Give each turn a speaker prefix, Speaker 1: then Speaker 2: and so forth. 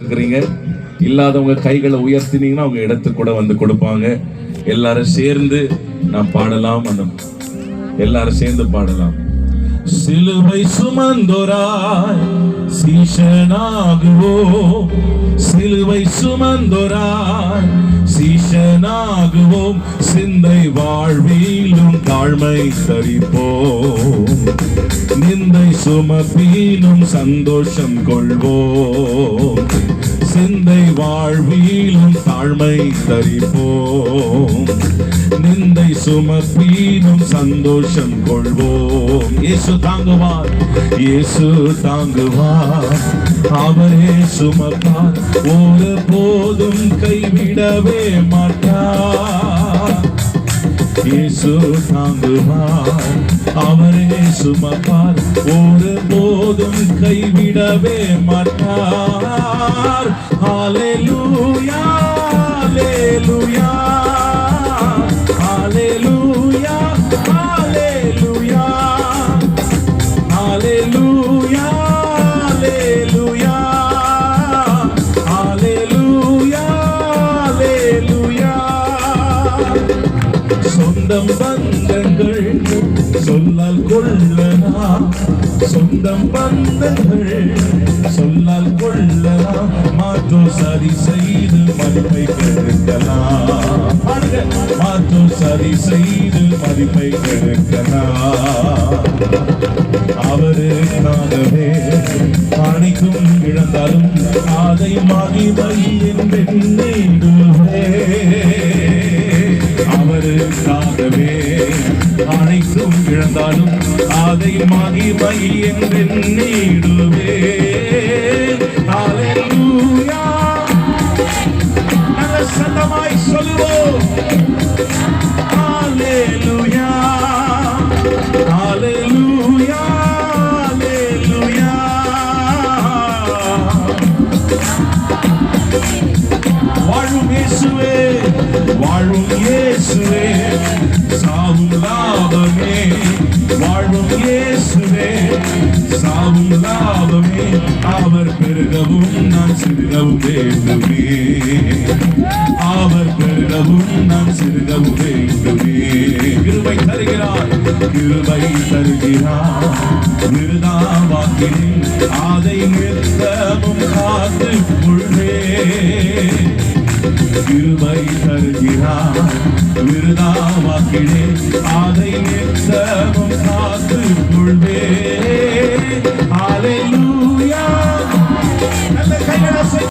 Speaker 1: இருக்கிறீங்க. இல்லாதவங்க கைகளை உயர்த்தினீங்கன்னா அவங்க இடத்துக்கு கூட வந்து கொடுப்பாங்க. எல்லாரும் சேர்ந்து நான் பாடலாம். எல்லாரும் சேர்ந்து பாடலாம். சிலுவை சுமந்தோராய் சீஷனாகுவோம், சிலுவை சுமந்தோராய் சீஷனாகுவோம், சிந்தை வாழ்விலும் தாழ்மை தரிப்போம், நிந்தை சுமப்பீனும் சந்தோஷம் கொள்வோம், சிந்தை வாழ்விலும் தாழ்மை தரிப்போம், நிந்தை சுமப்பீனும் சந்தோஷம் கொள்வோம். இயேசு தாங்குவார், இயேசு தாங்குவார், அவரே சுமப்பார், ஒரு போதும் கைவிடவே மாட்டார். இயேசு தாங்குவார், அவரே சுமப்பார், ஒரு போதும் கைவிடவே மாட்டார். ஹல்லேலூயா ஹல்லேலூயா ஹல்லேலூயா ஹல்லேலூயா ஹல்லேலூயா ஹல்லேலூயா ஹல்லேலூயா ஹல்லேலூயா. சொந்தம் பந்தங்கள் சொல்லால் கொள்ளலாம், சொந்தம் பந்தங்கள் சொல்லால் கொள்ளலாம், மாற்றோ சரி செய்து மதிப்பை கெடுக்கலாம், மாற்றோ சரி செய்து மதிப்பை கெடுக்கலாம். அவருக்காகவே அனைத்தும் இழந்தாலும் அதை மகிமை என்றெண்ணிடுவே, அவருக்காகவே அனைத்தும் இழந்தாலும் அதை மகிமை என்றெண்ணிடுவே. ஹல்லேலூயா. நாங்கள் சத்தமாய் சொல்லுவோம். ஹல்லேலூயா ஹல்லேலூயா ஹல்லேலூயா. வாழும் இயேசுவே, வாழும் இயேசுவே, சாவும் லாபமே, வாழும் இயேசுவே, சாவும் லாபமே, அவர் பெருகவும் நான் சிறுகவும் வேண்டுமே, அவர் பெருகவும் நான் சிறுகவும் வேண்டுமே. கிருபை தருகிறார், கிருபை தருகிறார், விருதா வாக்கினில் அதை நிறுத்தமும் காத்து கொள்வே. கிருபை தருகிறார், விருதா வாக்கினே அதை நிறுத்தமும் காத்து கொள்வே.